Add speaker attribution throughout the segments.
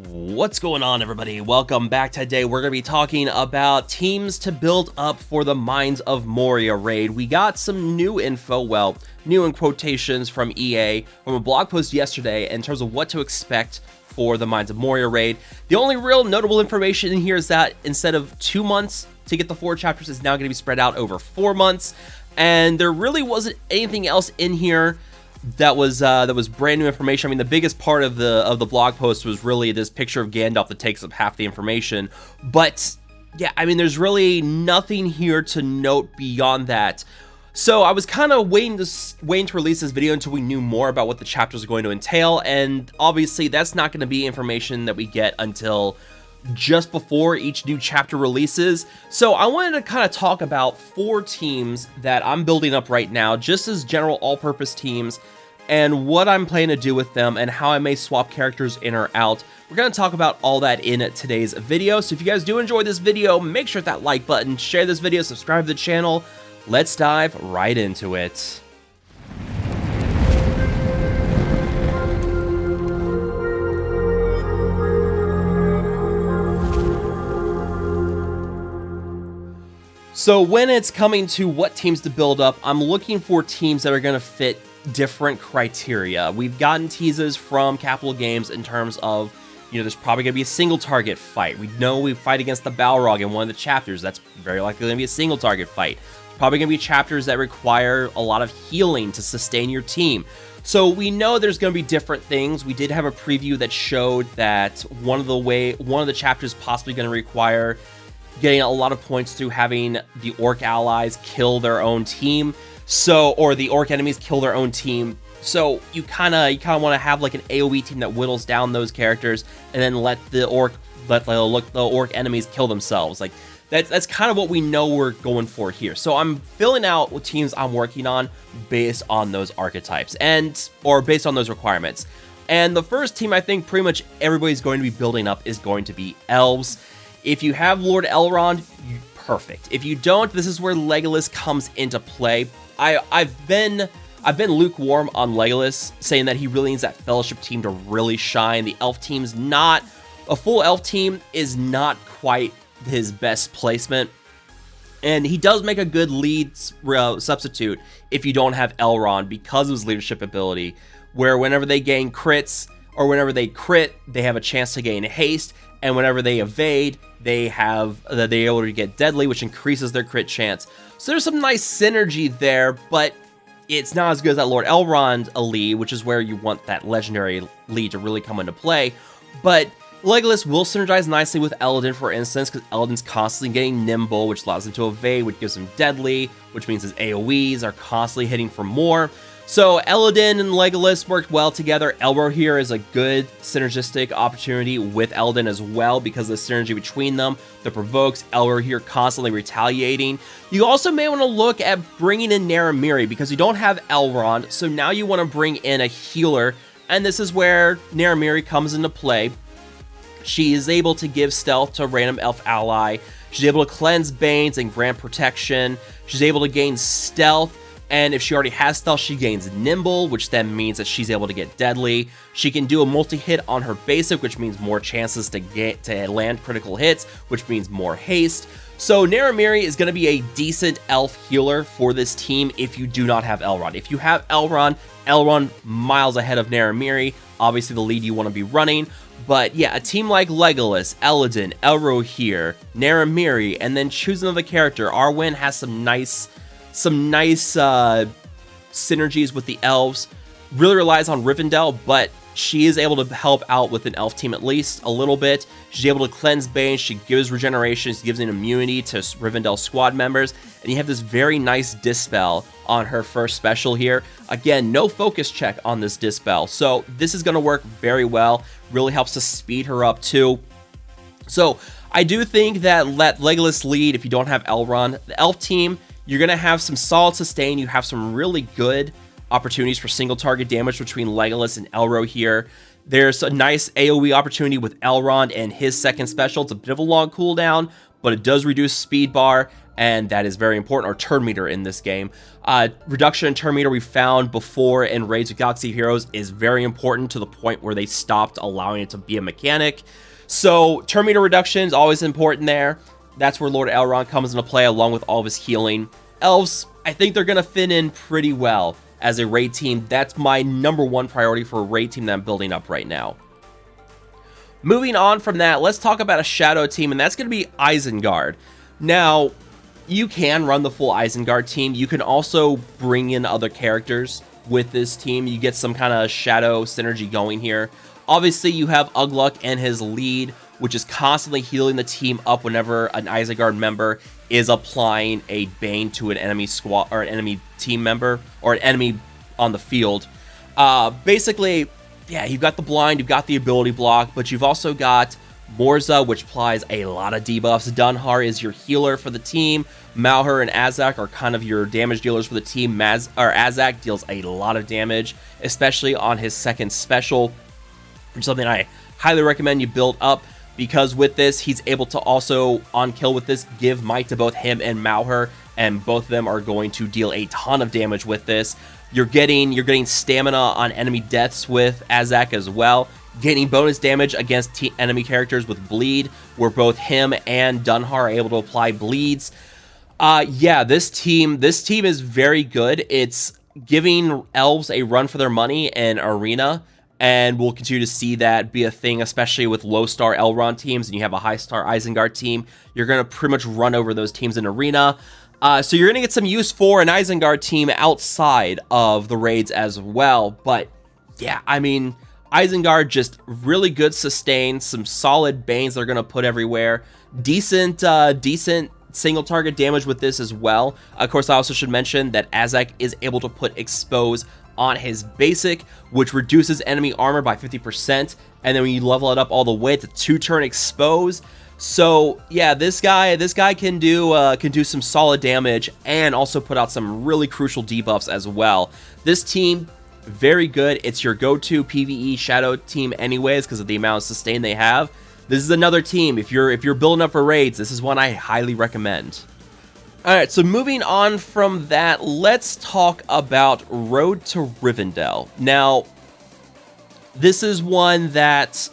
Speaker 1: What's going on, everybody? Welcome back. Today we're going to be talking about teams to build up for the Mines of Moria raid. We got some new info, well, new in quotations from EA from a blog post yesterday in terms of what to expect for the Mines of Moria raid. The only real notable information in here is that instead of 2 months to get the 4 chapters, it's now going to be spread out over 4 months, and there really wasn't anything else in here that was brand new information. I mean, the biggest part of the blog post was really this picture of Gandalf that takes up half the information. But yeah, I mean, there's really nothing here to note beyond that. So I was kind of waiting to release this video until we knew more about what the chapters are going to entail, and obviously that's not going to be information that we get until just before each new chapter releases. So I wanted to kind of talk about 4 teams that I'm building up right now, just as general all-purpose teams, and what I'm planning to do with them and how I may swap characters in or out. We're going to talk about all that in today's video. So if you guys do enjoy this video, make sure to hit that like button, share this video, subscribe to the channel. Let's dive right into it. So when it's coming to what teams to build up, I'm looking for teams that are going to fit different criteria. We've gotten teases from Capital Games in terms of, you know, there's probably going to be a single target fight. We know we fight against the Balrog in one of the chapters. That's very likely going to be a single target fight. There's probably going to be chapters that require a lot of healing to sustain your team. So we know there's going to be different things. We did have a preview that showed that one of the chapters possibly going to require getting a lot of points through having the orc allies kill their own team, or the orc enemies kill their own team. So you kind of want to have like an AoE team that whittles down those characters and then let the orc enemies kill themselves. Like that's kind of what we know we're going for here. So I'm filling out what teams I'm working on based on those archetypes or based on those requirements. And the first team I think pretty much everybody's going to be building up is going to be elves. If you have Lord Elrond, perfect. If you don't, this is where Legolas comes into play. I've been lukewarm on Legolas, saying that he really needs that Fellowship team to really shine. The elf team's not a full elf team is not quite his best placement, and he does make a good lead substitute if you don't have Elrond because of his leadership ability, where whenever they gain crits or whenever they crit, they have a chance to gain haste. And whenever they evade, they're able to get deadly, which increases their crit chance. So there's some nice synergy there, but it's not as good as that Lord Elrond lead, which is where you want that legendary lead to really come into play. But Legolas will synergize nicely with Elladan, for instance, because Elladan's constantly getting nimble, which allows him to evade, which gives him deadly, which means his AoEs are constantly hitting for more. So Elladan and Legolas worked well together. Elro here is a good synergistic opportunity with Elladan as well because of the synergy between them that provokes Elro here constantly retaliating. You also may want to look at bringing in Naramiri because you don't have Elrond, so now you want to bring in a healer, and this is where Naramiri comes into play. She is able to give stealth to a random elf ally. She's able to cleanse Banes and grant protection. She's able to gain stealth. And if she already has stealth, she gains nimble, which then means that she's able to get deadly. She can do a multi-hit on her basic, which means more chances to land critical hits, which means more haste. So Naramiri is going to be a decent elf healer for this team if you do not have Elrond. If you have Elrond miles ahead of Naramiri, obviously the lead you want to be running. But yeah, a team like Legolas, Elladan, Elro here, Naramiri, and then choose another character. Arwen has some nice synergies with the elves. Really relies on Rivendell, but she is able to help out with an elf team at least a little bit. She's able to cleanse Bane. She gives regeneration. She gives an immunity to Rivendell squad members. And you have this very nice Dispel on her first special here. Again, no focus check on this Dispel. So this is going to work very well. Really helps to speed her up too. So I do think that let Legolas lead if you don't have Elrond. The elf team, you're going to have some solid sustain. You have some really good opportunities for single target damage between Legolas and Elro here. There's a nice AoE opportunity with Elrond and his second special. It's a bit of a long cooldown, but it does reduce speed bar. and that is very important, or turn meter in this game. Reduction in turn meter we found before in Raids with Galaxy Heroes is very important, to the point where they stopped allowing it to be a mechanic. So turn meter reduction is always important there. That's where Lord Elrond comes into play, along with all of his healing. Elves, I think they're going to fit in pretty well as a raid team. That's my #1 priority for a raid team that I'm building up right now. Moving on from that, let's talk about a shadow team, and that's going to be Isengard. Now, you can run the full Isengard team. You can also bring in other characters with this team. You get some kind of shadow synergy going here. Obviously, you have Ugluk and his lead, which is constantly healing the team up whenever an Isengard member is applying a Bane to an enemy squad or an enemy team member or an enemy on the field. Basically, yeah, you've got the blind, you've got the ability block, but you've also got Morza, which applies a lot of debuffs. Dunhar is your healer for the team. Malhur and Azak are kind of your damage dealers for the team. Azak deals a lot of damage, especially on his second special, which is something I highly recommend you build up, because with this, he's able to also, on kill with this, give might to both him and Malhur, and both of them are going to deal a ton of damage with this. You're getting stamina on enemy deaths with Azak as well. Getting bonus damage against enemy characters with bleed, where both him and Dunhar are able to apply bleeds. Yeah, this team is very good. It's giving elves a run for their money in Arena, and we'll continue to see that be a thing, especially with low-star Elrond teams, and you have a high-star Isengard team. You're going to pretty much run over those teams in Arena. So you're going to get some use for an Isengard team outside of the raids as well. But yeah, I mean, Isengard just really good sustain, some solid Banes they're going to put everywhere. Decent single target damage with this as well. Of course, I also should mention that Azak is able to put Expose on his basic, which reduces enemy armor by 50%. And then when you level it up all the way, it's a 2-turn Expose. So yeah, this guy can do some solid damage and also put out some really crucial debuffs as well. This team, very good. It's your go-to PvE shadow team anyways, because of the amount of sustain they have. This is another team, if you're building up for raids, this is one I highly recommend. Alright, so moving on from that, let's talk about Road to Rivendell. Now, this is one that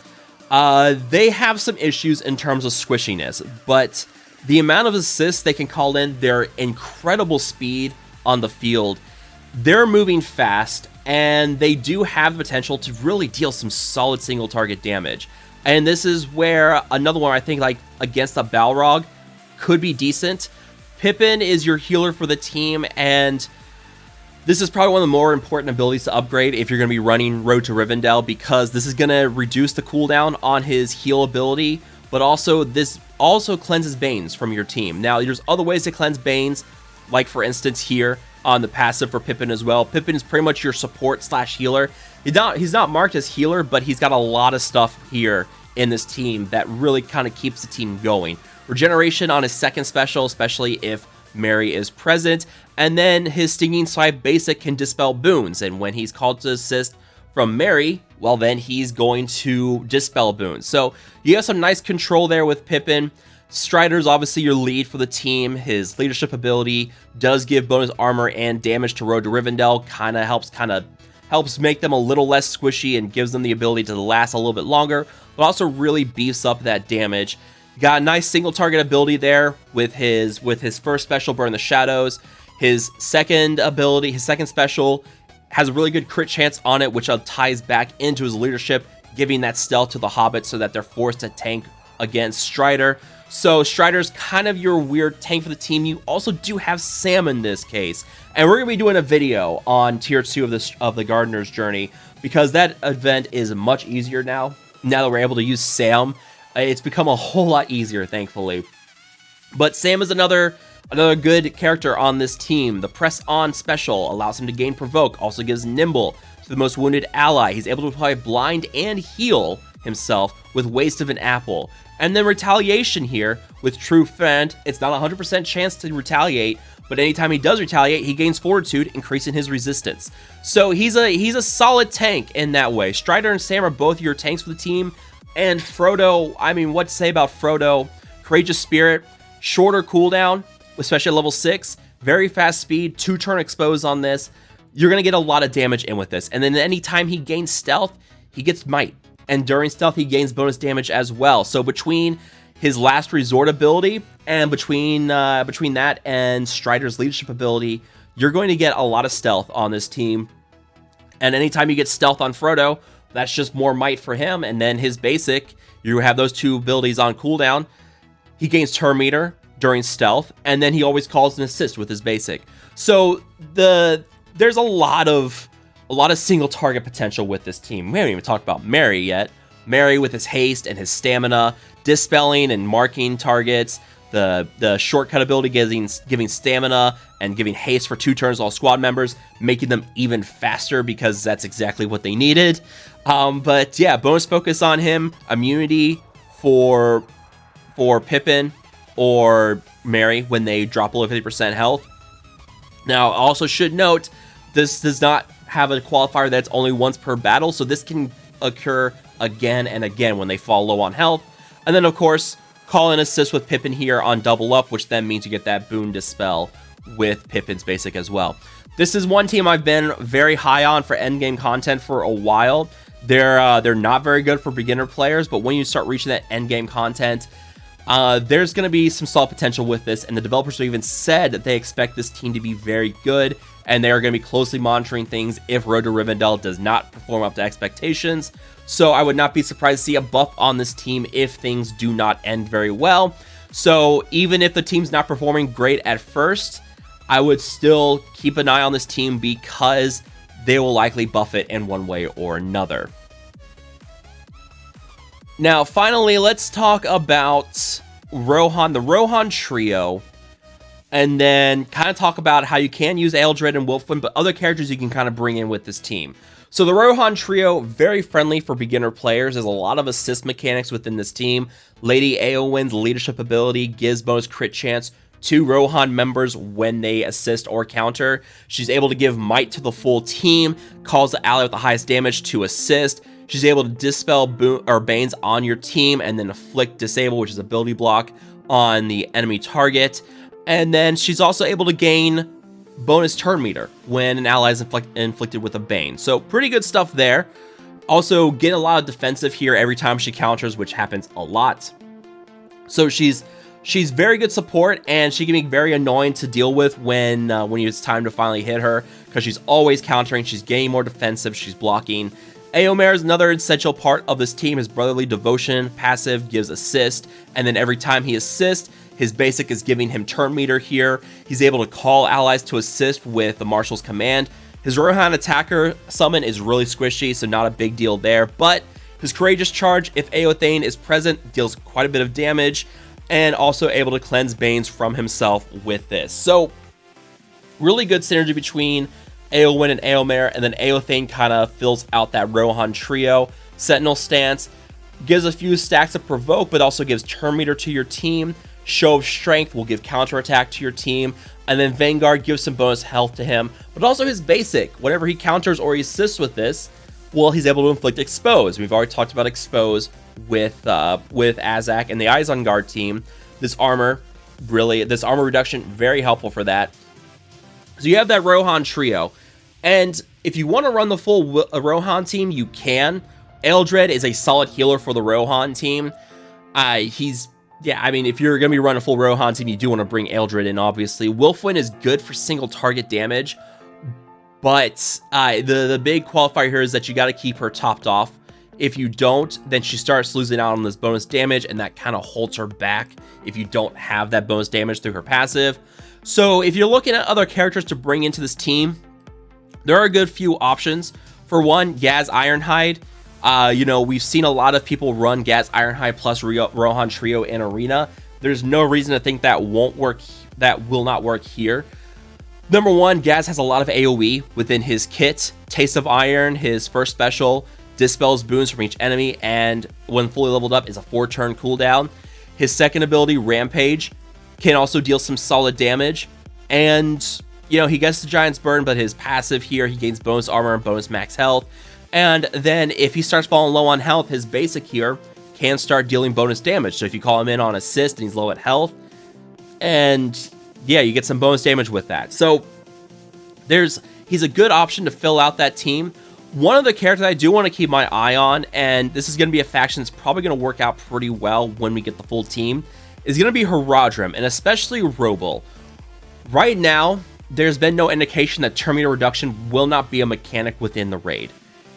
Speaker 1: they have some issues in terms of squishiness, but the amount of assists they can call in, their incredible speed on the field, they're moving fast, and they do have the potential to really deal some solid single target damage. And this is where another one I think, like against a Balrog, could be decent. Pippin is your healer for the team, and this is probably one of the more important abilities to upgrade if you're going to be running Road to Rivendell, because this is going to reduce the cooldown on his heal ability, but also this also cleanses Banes from your team. Now, there's other ways to cleanse Banes, like for instance here on the passive for Pippin as well. Pippin is pretty much your support slash healer. He's not marked as healer, but he's got a lot of stuff here in this team that really kind of keeps the team going. Regeneration on his second special, especially if Mary is present, and then his Stinging Swipe basic can dispel boons, and when he's called to assist from Mary, well then he's going to dispel boons. So you have some nice control there with Pippin. Strider's obviously your lead for the team. His leadership ability does give bonus armor and damage to Road to Rivendell, kind of helps make them a little less squishy and gives them the ability to last a little bit longer, but also really beefs up that damage. Got a nice single target ability there with his first special, Burn the Shadows. His second ability, his second special, has a really good crit chance on it, which ties back into his leadership, giving that stealth to the Hobbits so that they're forced to tank against Strider. So Strider's kind of your weird tank for the team. You also do have Sam in this case, and we're gonna be doing a video on tier 2 of the Gardener's Journey, because that event is much easier now that we're able to use Sam. It's become a whole lot easier, thankfully. But Sam is another good character on this team. The Press On special allows him to gain Provoke, also gives Nimble to the most wounded ally. He's able to apply Blind and heal himself with Waste of an Apple. And then Retaliation here with True Friend. It's not a 100% chance to retaliate, but anytime he does retaliate, he gains Fortitude, increasing his resistance. So he's a solid tank in that way. Strider and Sam are both your tanks for the team. And Frodo, I mean, what to say about Frodo? Courageous Spirit, shorter cooldown, especially at level 6. Very fast speed, 2-turn expose on this. You're going to get a lot of damage in with this. And then anytime he gains stealth, he gets might. And during stealth, he gains bonus damage as well. So between his last resort ability and between that and Strider's leadership ability, you're going to get a lot of stealth on this team. And anytime you get stealth on Frodo, that's just more might for him. And then his basic, you have those 2 abilities on cooldown. He gains turn meter during stealth, and then he always calls an assist with his basic. So there's a lot of single target potential with this team. We haven't even talked about Merry yet. Merry with his haste and his stamina, dispelling and marking targets. The shortcut ability giving stamina and giving haste for 2 turns to all squad members, making them even faster because that's exactly what they needed. But yeah, bonus focus on him, immunity for Pippin or Merry when they drop below 50% health. Now, I also should note, this does not have a qualifier that's only once per battle, so this can occur again and again when they fall low on health. And then, of course, call an assist with Pippin here on double up, which then means you get that boon dispel with Pippin's basic as well. This is one team I've been very high on for endgame content for a while. They're not very good for beginner players, but when you start reaching that endgame content, there's going to be some solid potential with this, and the developers have even said that they expect this team to be very good, and they are going to be closely monitoring things if Road to Rivendell does not perform up to expectations. So I would not be surprised to see a buff on this team if things do not end very well. So even if the team's not performing great at first, I would still keep an eye on this team because they will likely buff it in one way or another. Now, finally, let's talk about Rohan, the Rohan Trio, and then kind of talk about how you can use Ealdred and Wolfwin, but other characters you can kind of bring in with this team. So the Rohan Trio, very friendly for beginner players. There's a lot of assist mechanics within this team. Lady Eowyn's leadership ability gives bonus crit chance to Rohan members when they assist or counter. She's able to give might to the full team, calls the ally with the highest damage to assist. She's able to dispel banes on your team and then afflict disable, which is ability block, on the enemy target. And then she's also able to gain bonus turn meter when an ally is inflicted with a bane. So pretty good stuff there. Also getting a lot of defensive here every time she counters, which happens a lot. So she's very good support, and she can be very annoying to deal with when it's time to finally hit her, because she's always countering, she's getting more defensive, she's blocking. Éomer is another essential part of this team. His brotherly devotion passive gives assist, and then every time he assists, his basic is giving him turn meter here. He's able to call allies to assist with the Marshal's command. His Rohan attacker summon is really squishy, so not a big deal there, but his courageous charge, if Eothane is present, deals quite a bit of damage, and also able to cleanse banes from himself with this. So really good synergy between Éowyn and Éomer, and then Eothane kind of fills out that Rohan Trio. Sentinel stance gives a few stacks of provoke, but also gives turn meter to your team. Show of Strength will give counterattack to your team, and then Vanguard gives some bonus health to him, but also his basic. Whenever he counters or he assists with this, well, he's able to inflict Expose. We've already talked about Expose with Azak and the Isengard team. This armor reduction, very helpful for that. So you have that Rohan Trio, and if you want to run the full Rohan team, you can. Ealdred is a solid healer for the Rohan team. If you're going to be running a full Rohan team, you do want to bring Ealdred in, obviously. Wolfwin is good for single target damage, but the big qualifier here is that you got to keep her topped off. If you don't, then she starts losing out on this bonus damage, and that kind of holds her back if you don't have that bonus damage through her passive. So if you're looking at other characters to bring into this team, there are a good few options. For one, Gaz Ironhide. We've seen a lot of people run Gaz Ironhide plus Rohan Trio in Arena. There's no reason to think that won't work. That will not work here. Number one, Gaz has a lot of AoE within his kit. Taste of Iron, his first special, dispels boons from each enemy, and when fully leveled up is a 4-turn cooldown. His second ability, Rampage, can also deal some solid damage, and he gets the Giant's Burn, but his passive here, he gains bonus armor and bonus max health. And then if he starts falling low on health, his basic here can start dealing bonus damage. So if you call him in on assist and he's low at health, and yeah, you get some bonus damage with that. So he's a good option to fill out that team. One of the characters I do want to keep my eye on, and this is going to be a faction that's probably going to work out pretty well when we get the full team, is going to be Haradrim, and especially Roble. Right now, there's been no indication that turn meter reduction will not be a mechanic within the raid.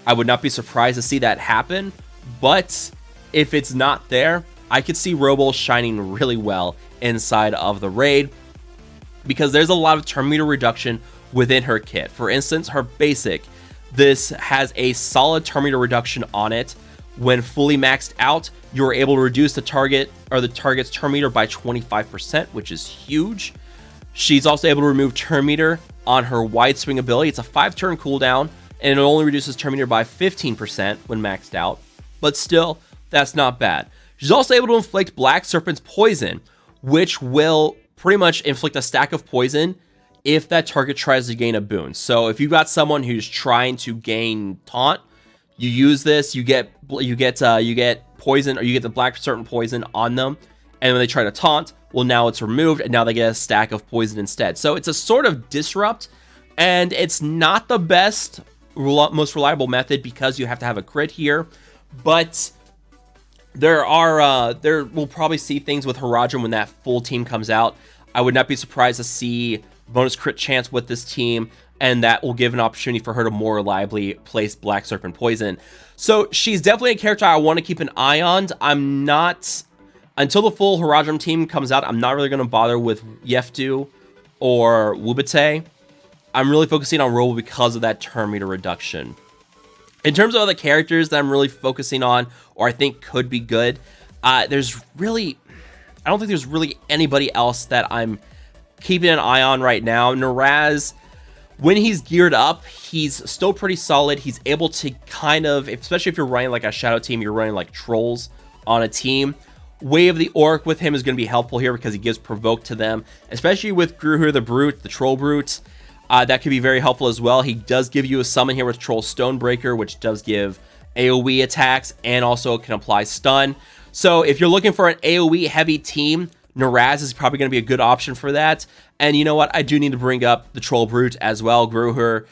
Speaker 1: I would not be surprised to see that happen, but if it's not there, I could see Roble shining really well inside of the raid, because there's a lot of turn meter reduction within her kit. For instance, her basic, this has a solid turn meter reduction on it. When fully maxed out, you're able to reduce the target or the target's turn meter by 25%, which is huge. She's also able to remove turn meter on her wide swing ability. It's a 5-turn cooldown, and it only reduces turn meter by 15% when maxed out, but still, that's not bad. She's also able to inflict Black Serpent's poison, which will pretty much inflict a stack of poison if that target tries to gain a boon. So if you've got someone who's trying to gain taunt, you use this, you get poison, or you get the Black Serpent poison on them, and when they try to taunt, well, now it's removed, and now they get a stack of poison instead. So it's a sort of disrupt, and it's not the best, most reliable method because you have to have a crit here, but we'll probably see things with Haradrim when that full team comes out. I would not be surprised to see bonus crit chance with this team, and that will give an opportunity for her to more reliably place Black Serpent poison. So she's definitely a character I want to keep an eye on. I'm not, until the full Haradrim team comes out, I'm not really going to bother with Yeftu or Wubate. I'm really focusing on Roble because of that turn meter reduction. In terms of other characters that I'm really focusing on, or I think could be good, I don't think there's really anybody else that I'm keeping an eye on right now. Naraz, when he's geared up, he's still pretty solid. He's able to kind of, especially if you're running like a shadow team, you're running like trolls on a team. Way of the Orc with him is going to be helpful here because he gives provoke to them, especially with Gruhur the Brute, the Troll Brute. That could be very helpful as well. He does give you a summon here with Troll Stonebreaker, which does give AoE attacks and also can apply stun. So if you're looking for an AoE heavy team, Naraz is probably going to be a good option for that. And you know what? I do need to bring up the Troll Brute as well, Gruhur,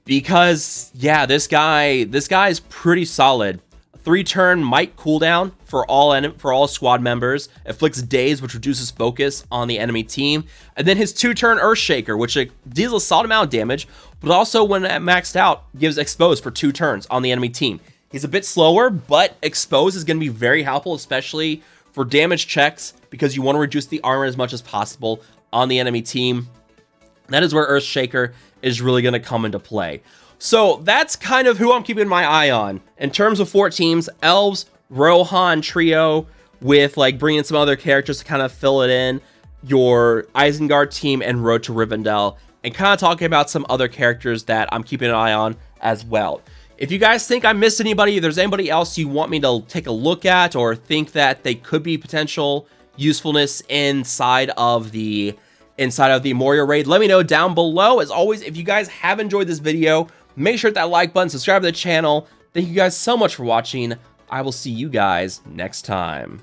Speaker 1: because yeah, this guy is pretty solid. 3-turn might cooldown for all squad members, afflicts daze, which reduces focus on the enemy team, and then his 2-turn Earthshaker, which deals a solid amount of damage, but also when maxed out, gives expose for 2 turns on the enemy team. He's a bit slower, but expose is going to be very helpful, especially for damage checks, because you want to reduce the armor as much as possible on the enemy team. That is where Earthshaker is really going to come into play. So that's kind of who I'm keeping my eye on. In terms of 4 teams, Elves, Rohan Trio, with like bringing some other characters to kind of fill it in, your Isengard team, and Road to Rivendell, and kind of talking about some other characters that I'm keeping an eye on as well. If you guys think I missed anybody, if there's anybody else you want me to take a look at or think that they could be potential usefulness inside of the Moria raid, let me know down below. As always, if you guys have enjoyed this video, make sure to hit that like button, subscribe to the channel. Thank you guys so much for watching. I will see you guys next time.